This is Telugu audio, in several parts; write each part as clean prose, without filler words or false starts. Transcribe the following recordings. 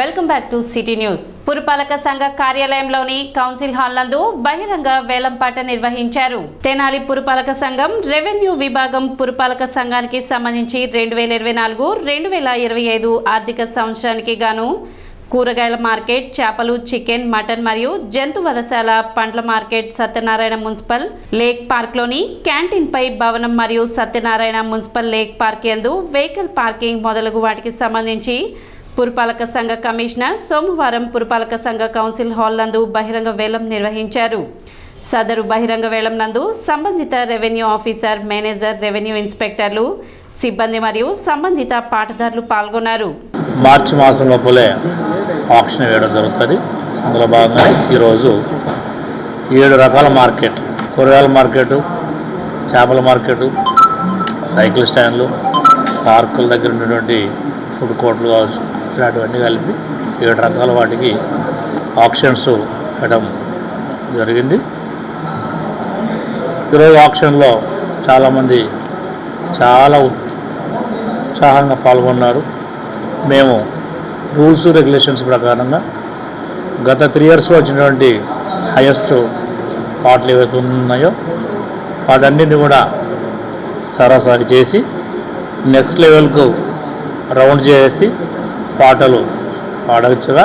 Welcome back to city news. పురపాలక సంఘ కార్యాలయంలోని కౌన్సిల్ హాల్ నందు బహిరంగ వేలంపాట నిర్వహించారు. తెనాలి పురపాలక సంఘం రెవెన్యూ విభాగం పురపాలక సంఘానికి సంబంధించి 2024-2025 ఆర్థిక సంవత్సరానికి గాను కూరగాయల మార్కెట్, చేపలు, చికెన్, మటన్ మరియు జంతు వధశాల, పండ్ల market, Satyanarayana municipal lake park లోని క్యాంటీన్ పై భవనం మరియు సత్యనారాయణ మున్సిపల్ లేక్ పార్క్ యందు వెహికల్ పార్కింగ్ మొదలగు వాటికి సంబంధించి పురపాలక సంఘ కమిషనర్ సోమవారం పురపాలక సంఘ కౌన్సిల్ హాల్ నందు బహిరంగ వేలం నిర్వహించారు. సదరు బహిరంగ వేలం నందు సంబంధిత రెవెన్యూ ఆఫీసర్, మేనేజర్, రెవెన్యూ ఇన్స్పెక్టర్లు, సిబ్బంది మరియు సంబంధిత పాటదారులు పాల్గొన్నారు. మార్చి మాసం లోపలే ఆక్షన్ వేయడం జరుగుతుంది. అందులో భాగంగా ఈరోజు 7 రకాల మార్కెట్లు, కూరగాయల మార్కెటు, చేపల మార్కెటు, సైకిల్ స్టాండ్లు, పార్కుల దగ్గర ఉన్నటువంటి ఫుడ్ కోర్టులు కావచ్చు, ఇలాంటివన్నీ కలిపి 7 రకాల వాటికి ఆక్షన్స్ పెట్టడం జరిగింది. ఈరోజు ఆక్షన్లో చాలామంది చాలా ఉత్సాహంగా పాల్గొన్నారు. మేము రూల్స్ రెగ్యులేషన్స్ ప్రకారంగా గత 3 ఇయర్స్లో వచ్చినటువంటి హైయెస్ట్ పాటలు ఏవైతే ఉన్నాయో వాటన్నిటిని కూడా సరాసరి చేసి నెక్స్ట్ లెవెల్కు రౌండ్ చేసి పాటలు పాడవచ్చుగా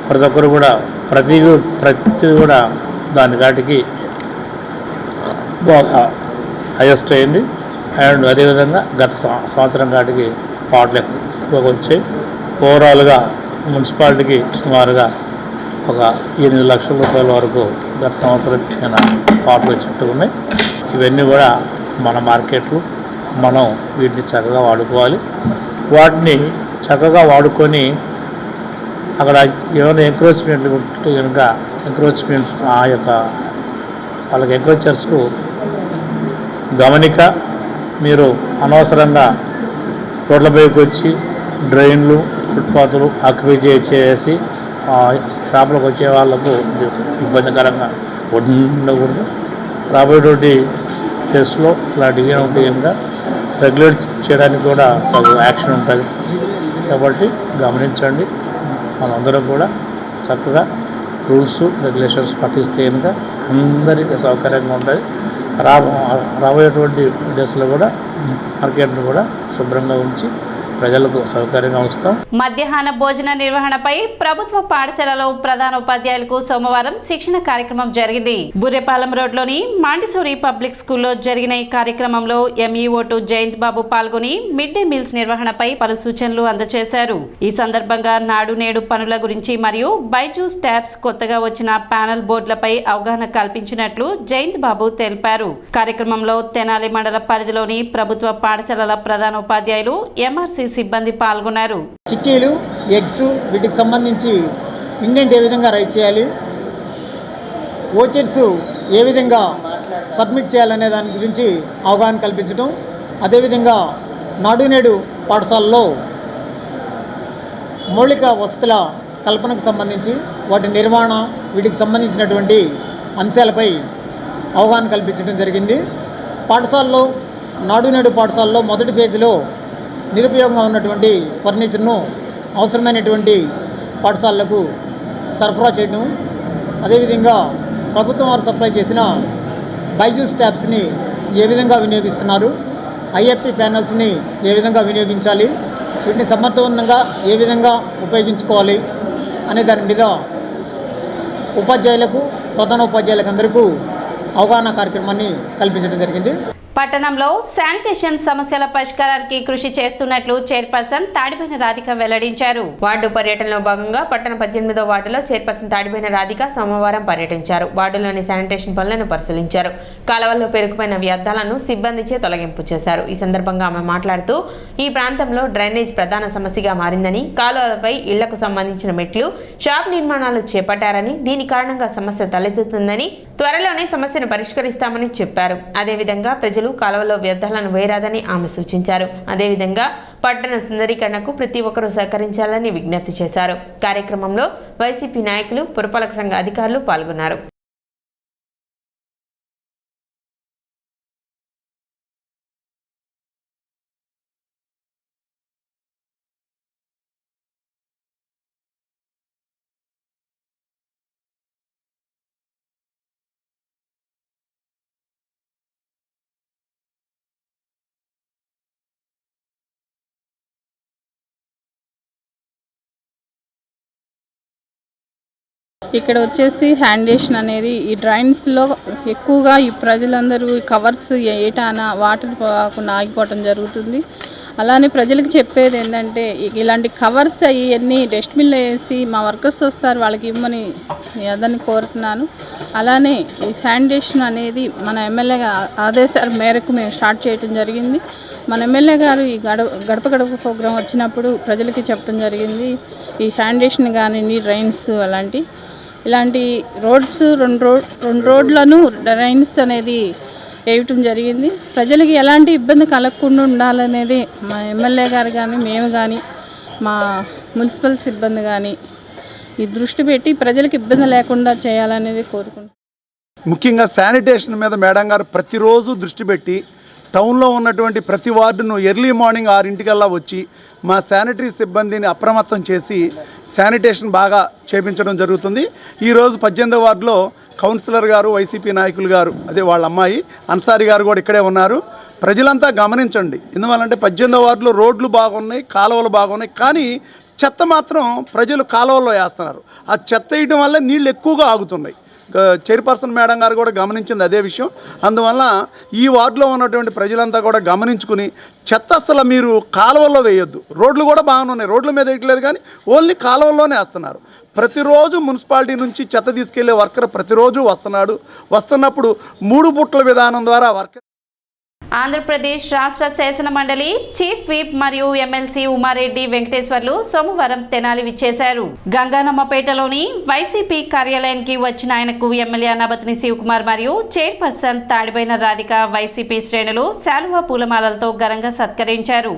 ప్రతి ఒక్కరు కూడా ప్రతి కూడా దాని కాటికి బాగా హైయెస్ట్ అయింది. అండ్ అదేవిధంగా గత సంవత్సరం కాటికి పాటలు ఎక్కువగా వచ్చాయి. ఓవరాల్గా మున్సిపాలిటీకి సుమారుగా ఒక 8 లక్షల రూపాయల వరకు గత సంవత్సరం పాటలు వచ్చేట్టు ఉన్నాయి. ఇవన్నీ కూడా మన మార్కెట్లు, మనం వీటిని చక్కగా వాడుకోవాలి. వాటిని చక్కగా వాడుకొని అక్కడ ఏమైనా ఎంక్రోచ్మెంట్లు ఉంటే కనుక ఎంక్రోచ్మెంట్స్ ఆ యొక్క వాళ్ళకి ఎంక్రోచర్స్కు గమనిక, మీరు అనవసరంగా రోడ్లపైకి వచ్చి డ్రైన్లు, ఫుట్పాత్లు ఆక్యుపై చేసి షాపులకు వచ్చే వాళ్లకు ఇబ్బందికరంగా ఉండకూడదు. రాబోయేటువంటి కేసులో ఇలాంటివి ఉంటే కనుక రెగ్యులేట్ చేయడానికి కూడా తగు యాక్షన్ ఉంటుంది. కాబట్టి గమనించండి, మనందరం కూడా చక్కగా రూల్స్ రెగ్యులేషన్స్ పాటిస్తే కనుక అందరికీ సౌకర్యంగా ఉంటుంది. రాబోయేటువంటి డేస్లో కూడా మార్కెట్ను కూడా శుభ్రంగా ఉంచి ప్రజలకు సౌకర్యంగా ఉంచుతాం. మధ్యాహ్న భోజన నిర్వహణపై ప్రభుత్వ పాఠశాలలో ప్రధానోపాధ్యాయులకు సోమవారం శిక్షణ కార్యక్రమం జరిగింది. బుర్రెపాలెం రోడ్లోని మాంటిసోరీ పబ్లిక్ స్కూల్లో జరిగిన ఈ కార్యక్రమంలో ఎంఈఓ2 జయంత్ బాబు పాల్గొని మిడ్ డే మీల్స్ నిర్వహణపై పలు సూచనలు అందజేశారు. ఈ సందర్భంగా నాడు నేడు పనుల గురించి మరియు బైజూస్ ట్యాబ్స్ కొత్తగా వచ్చిన ప్యానల్ బోర్డులపై అవగాహన కల్పించినట్లు జయంత్ బాబు తెలిపారు. కార్యక్రమంలో తెనాలి మండల పరిధిలోని ప్రభుత్వ పాఠశాలల ప్రధానోపాధ్యాయులు, ఎంఆర్సీ సిబ్బంది పాల్గొన్నారు. చిక్కీలు, ఎగ్స్ వీటికి సంబంధించి ఇండెంట్ ఏ విధంగా రైట్ చేయాలి, ఓచర్స్ ఏ విధంగా సబ్మిట్ చేయాలనే దాని గురించి అవగాహన కల్పించడం, అదేవిధంగా నాడు నేడు పాఠశాలలో మౌలిక వసతుల కల్పనకు సంబంధించి వాటి నిర్వహణ వీటికి సంబంధించినటువంటి అంశాలపై అవగాహన కల్పించడం జరిగింది. పాఠశాలలో నాడు నేడు పాఠశాలలో మొదటి ఫేజ్లో నిరుపయోగంగా ఉన్నటువంటి ఫర్నిచర్ను అవసరమైనటువంటి పాఠశాలలకు సరఫరా చేయడం, అదేవిధంగా ప్రభుత్వం వారు సప్లై చేసిన బైజూస్ ట్యాబ్స్ని ఏ విధంగా వినియోగిస్తున్నారు, ఐఎఫ్పి ప్యానల్స్ని ఏ విధంగా వినియోగించాలి, వీటిని సమర్థవంతంగా ఏ విధంగా ఉపయోగించుకోవాలి అనే దాని మీద ఉపాధ్యాయులకు, ప్రధానోపాధ్యాయులకు అందరికీ అవగాహన కార్యక్రమాన్ని కల్పించడం జరిగింది. పట్టణంలో శానిటేషన్ సమస్యల పరిష్కారానికి కృషి చేస్తున్నట్లు చైర్పర్సన్ తాడిబోయిన రాధిక వెల్లడించారు. వార్డు పర్యటనలో భాగంగా పట్టణ 18వ వార్డులో చైర్పర్సన్ తాడిబోయిన రాధిక సోమవారం పర్యటించారు. వార్డులోని శానిటేషన్ పనులను పరిశీలించారు. కాలువల్లో పేరుకుపోయిన వ్యర్థాలను సిబ్బందిచే తొలగింపు చేశారు. ఈ సందర్భంగా ఆమె మాట్లాడుతూ ఈ ప్రాంతంలో డ్రైనేజ్ ప్రధాన సమస్యగా మారిందని, కాలువలపై ఇళ్లకు సంబంధించిన మెట్లు, షాప్ నిర్మాణాలు చేపట్టారని, దీని కారణంగా సమస్య తలెత్తుతుందని, త్వరలోనే సమస్యను పరిష్కరిస్తామని చెప్పారు. అదేవిధంగా ప్రజలు కాలువలో వ్యర్థాలను వేయరాదని ఆమె సూచించారు. అదేవిధంగా పట్టణ సుందరీకరణకు ప్రతి ఒక్కరూ సహకరించాలని విజ్ఞప్తి చేశారు. కార్యక్రమంలో వైసీపీ నాయకులు, పురపాలక సంఘ అధికారులు పాల్గొన్నారు. ఇక్కడ వచ్చేసి హ్యాండేషన్ అనేది ఈ డ్రైన్స్లో ఎక్కువగా ఈ ప్రజలందరూ ఈ కవర్స్ ఏటాన వాటర్ పోకుండా ఆగిపోవటం జరుగుతుంది. అలానే ప్రజలకు చెప్పేది ఏంటంటే ఇలాంటి కవర్స్ అవన్నీ డస్ట్బిన్లో వేసి మా వర్కర్స్ వస్తారు వాళ్ళకి ఇవ్వమని అదని కోరుతున్నాను. అలానే ఈ శానిటేషన్ అనేది మన ఎమ్మెల్యే ఆదేశాల మేరకు మేము స్టార్ట్ చేయడం జరిగింది. మన ఎమ్మెల్యే గారు ఈ గడప గడప ప్రోగ్రాం వచ్చినప్పుడు ప్రజలకి చెప్పడం జరిగింది. ఈ శానిటేషన్ కానీ డ్రైన్స్ ఇలాంటి రోడ్స్ రెండు రోడ్లను డ్రైన్స్ అనేది వేయటం జరిగింది. ప్రజలకి ఎలాంటి ఇబ్బంది కలగకుండా ఉండాలనేది మా ఎమ్మెల్యే గారు కానీ మేము కానీ మా మున్సిపల్ సిబ్బంది కానీ ఈ దృష్టి పెట్టి ప్రజలకు ఇబ్బంది లేకుండా చేయాలనేది కోరుకుంటున్నాం. ముఖ్యంగా శానిటేషన్ మీద మేడం గారు ప్రతిరోజు దృష్టి పెట్టి టౌన్లో ఉన్నటువంటి ప్రతి వార్డును ఎర్లీ మార్నింగ్ 6 వచ్చి మా శానిటరీ సిబ్బందిని అప్రమత్తం చేసి శానిటేషన్ బాగా చేపించడం జరుగుతుంది. ఈరోజు 18వ వార్డులో కౌన్సిలర్ గారు, వైసీపీ నాయకులు గారు, అదే వాళ్ళ అమ్మాయి అన్సారీ గారు కూడా ఇక్కడే ఉన్నారు. ప్రజలంతా గమనించండి. ఎందువల్లంటే 18వ వార్డులో రోడ్లు బాగున్నాయి, కాలువలు బాగున్నాయి, కానీ చెత్త మాత్రం ప్రజలు కాలువల్లో వేస్తున్నారు. ఆ చెత్త వేయడం వల్ల నీళ్ళు ఎక్కువగా ఆగుతున్నాయి. చైర్పర్సన్ మేడం గారు కూడా గమనించింది అదే విషయం. అందువల్ల ఈ వార్డులో ఉన్నటువంటి ప్రజలంతా కూడా గమనించుకుని చెత్త అసలు మీరు కాలువల్లో వేయొద్దు. రోడ్లు కూడా బాగానే ఉన్నాయి, రోడ్ల మీద వేయట్లేదు, కానీ ఓన్లీ కాలువల్లోనే వేస్తున్నారు. ప్రతిరోజు మున్సిపాలిటీ నుంచి చెత్త తీసుకెళ్లే వర్కర్ ప్రతిరోజు వస్తున్నప్పుడు 3 బుట్టల విధానం ద్వారా వర్కర్. ఆంధ్రప్రదేశ్ రాష్ట్ర శాసన మండలి చీఫ్ విప్ మరియు ఎమ్మెల్సీ ఉమారెడ్డి వెంకటేశ్వర్లు సోమవారం తెనాలి విచ్చేశారు. గంగానమ్మపేటలోని వైసీపీ కార్యాలయానికి వచ్చిన ఆయనకు ఎమ్మెల్యే అన్నాబత్ని శివకుమార్ మరియు చైర్పర్సన్ తాడిబోయిన రాధిక వైసీపీ శ్రేణులు శాలువా పూలమాలలతో ఘనంగా సత్కరించారు.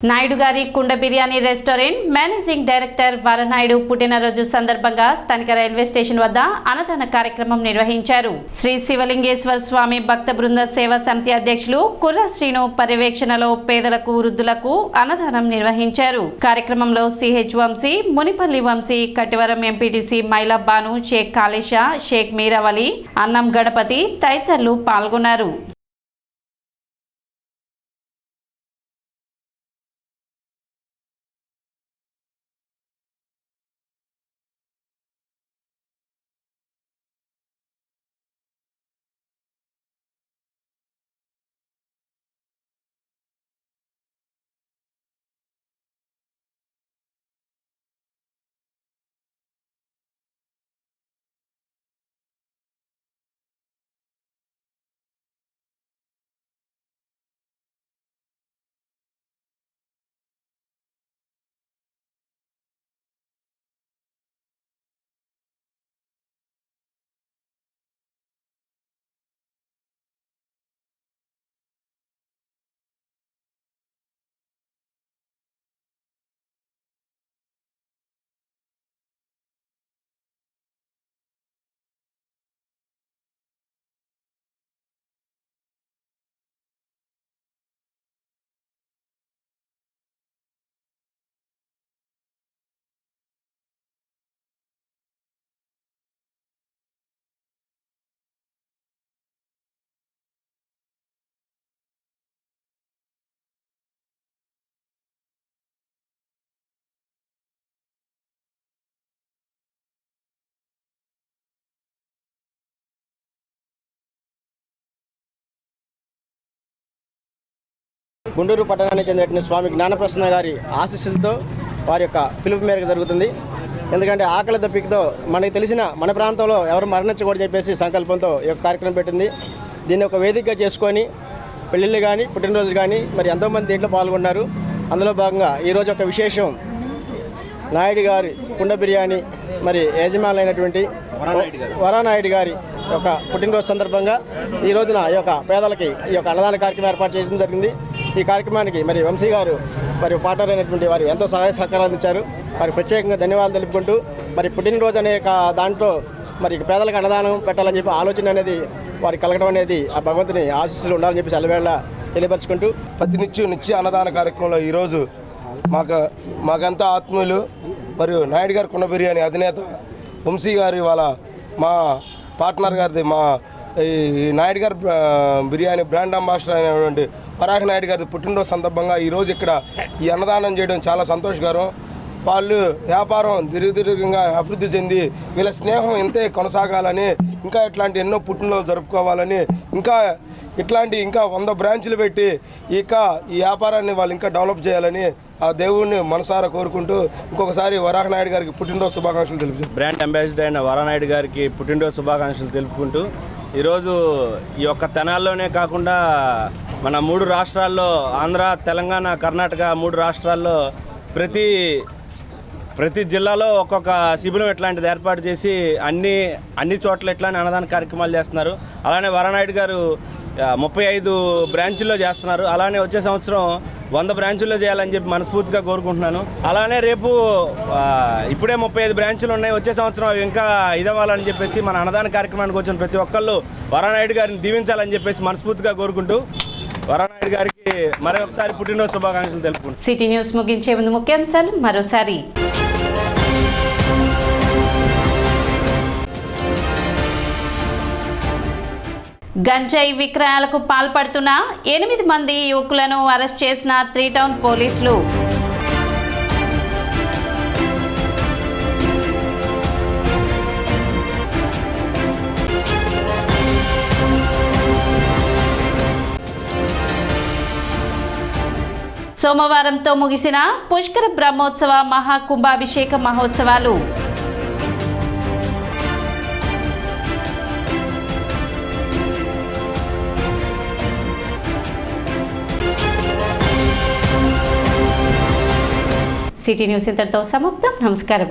నాయుడు గారి కుండ బిర్యానీ రెస్టారెంట్ మేనేజింగ్ డైరెక్టర్ వరనాయుడు పుట్టినరోజు సందర్భంగా స్థానిక రైల్వే స్టేషన్ వద్ద అన్నదాన కార్యక్రమం నిర్వహించారు. శ్రీ శివలింగేశ్వర స్వామి భక్త బృంద సేవా సమితి అధ్యక్షులు కుర్ర శ్రీను పర్యవేక్షణలో పేదలకు వృద్ధులకు అన్నదానం నిర్వహించారు. కార్యక్రమంలో సిహెచ్ వంశీ, మునిపల్లి వంశీ, కట్టివరం ఎంపీటీసీ మైలా బాను, షేక్ కాళేషా, షేక్ మీరావలి, అన్నం గణపతి తదితరులు పాల్గొన్నారు. గుంటూరు పట్టణానికి చెందిన స్వామి జ్ఞానప్రసన్న గారి ఆశీస్సులతో వారి యొక్క పిలుపు మేరకు జరుగుతుంది. ఎందుకంటే ఆకలి దప్పికతో మనకు తెలిసిన మన ప్రాంతంలో ఎవరు మరణించకూడదు చెప్పేసి సంకల్పంతో ఈ యొక్క కార్యక్రమం పెట్టింది. దీన్ని ఒక వేదికగా చేసుకొని పెళ్ళిళ్ళు కానీ పుట్టినరోజులు కానీ మరి ఎంతోమంది దీంట్లో పాల్గొన్నారు. అందులో భాగంగా ఈరోజు ఒక విశేషం, నాయుడు గారి కుండ బిర్యానీ మరి యజమానులైనటువంటి వరానాయుడు గారి యొక్క పుట్టినరోజు సందర్భంగా ఈ రోజున ఈ యొక్క పేదలకి ఈ యొక్క అన్నదాన కార్యక్రమం ఏర్పాటు చేయడం జరిగింది. ఈ కార్యక్రమానికి మరి వంశీ గారు మరి పార్ట్నర్ అయినటువంటి వారు ఎంతో సహాయ సహకారాలు ఇచ్చారు. వారికి ప్రత్యేకంగా ధన్యవాదాలు తెలుపుకుంటూ మరి పుట్టినరోజు అనే దాంట్లో మరి పేదలకు అన్నదానం పెట్టాలని చెప్పి ఆలోచన అనేది వారికి కలగడం అనేది ఆ భగవంతుని ఆశీస్సులు ఉండాలని చెప్పి సెలవేళ తెలియపరుచుకుంటూ నిత్య అన్నదాన కార్యక్రమంలో ఈరోజు మాకంతా ఆత్మీయులు మరియు నాయుడు గారి కుండ బిర్యానీ అధినేత వంశీ గారి వాళ్ళ మా పార్ట్నర్ గారిది మా ఈ నాయుడు గారి బిర్యానీ బ్రాండ్ అంబాసిడర్ అయినటువంటి వరాహ నాయుడు గారి పుట్టినరోజు సందర్భంగా ఈరోజు ఇక్కడ ఈ అన్నదానం చేయడం చాలా సంతోషకరం. వాళ్ళు వ్యాపారం దీర్ఘంగా అభివృద్ధి చెంది వీళ్ళ స్నేహం ఇంతే కొనసాగాలని, ఇంకా ఇట్లాంటి ఎన్నో పుట్టినరోజులు జరుపుకోవాలని, ఇంకా 100 బ్రాంచులు పెట్టి ఈ వ్యాపారాన్ని వాళ్ళు ఇంకా డెవలప్ చేయాలని ఆ దేవుడిని మనసారా కోరుకుంటూ ఇంకొకసారి వరాహ నాయుడు గారికి పుట్టినరోజు శుభాకాంక్షలు తెలుపుతారు. బ్రాండ్ అంబాసిడర్ అయిన వరానాయుడు గారికి పుట్టినరోజు శుభాకాంక్షలు తెలుపుకుంటూ ఈరోజు ఈ యొక్క తెనాల్లోనే కాకుండా మన 3 రాష్ట్రాల్లో, ఆంధ్ర, తెలంగాణ, కర్ణాటక 3 రాష్ట్రాల్లో ప్రతి జిల్లాలో ఒక్కొక్క శిబిరం ఇట్లాంటిది ఏర్పాటు చేసి అన్ని చోట్ల ఇట్లానే అన్నదాన కార్యక్రమాలు చేస్తున్నారు. అలానే వరానాయుడు గారు 35 బ్రాంచుల్లో చేస్తున్నారు. అలానే వచ్చే సంవత్సరం 100 బ్రాంచుల్లో చేయాలని చెప్పి మనస్ఫూర్తిగా కోరుకుంటున్నాను. అలానే రేపు ఇప్పుడే 35 బ్రాంచులు ఉన్నాయి. వచ్చే సంవత్సరం అవి ఇంకా ఇదవ్వాలని చెప్పేసి మన అన్నదాన కార్యక్రమానికి వచ్చిన ప్రతి ఒక్కళ్ళు వరానాయుడు గారిని దీవించాలని చెప్పేసి మనస్ఫూర్తిగా కోరుకుంటూ వరానాయుడు గారికి మరొకసారి పుట్టినరోజు శుభాకాంక్షలు తెలుపుకుంటున్నాను. సిటీ న్యూస్ ముగించే ముందు ముఖ్యాంశాలు మరోసారి. గంజాయి విక్రయాలకు పాల్పడుతున్న 8 మంది యువకులను అరెస్ట్ చేసిన 3 టౌన్ పోలీసులు. సోమవారంతో ముగిసిన పుష్కర బ్రహ్మోత్సవ మహాకుంభాభిషేక మహోత్సవాలు. సిటీ న్యూస్ ఇంతటితో సమాప్తం. నమస్కారం.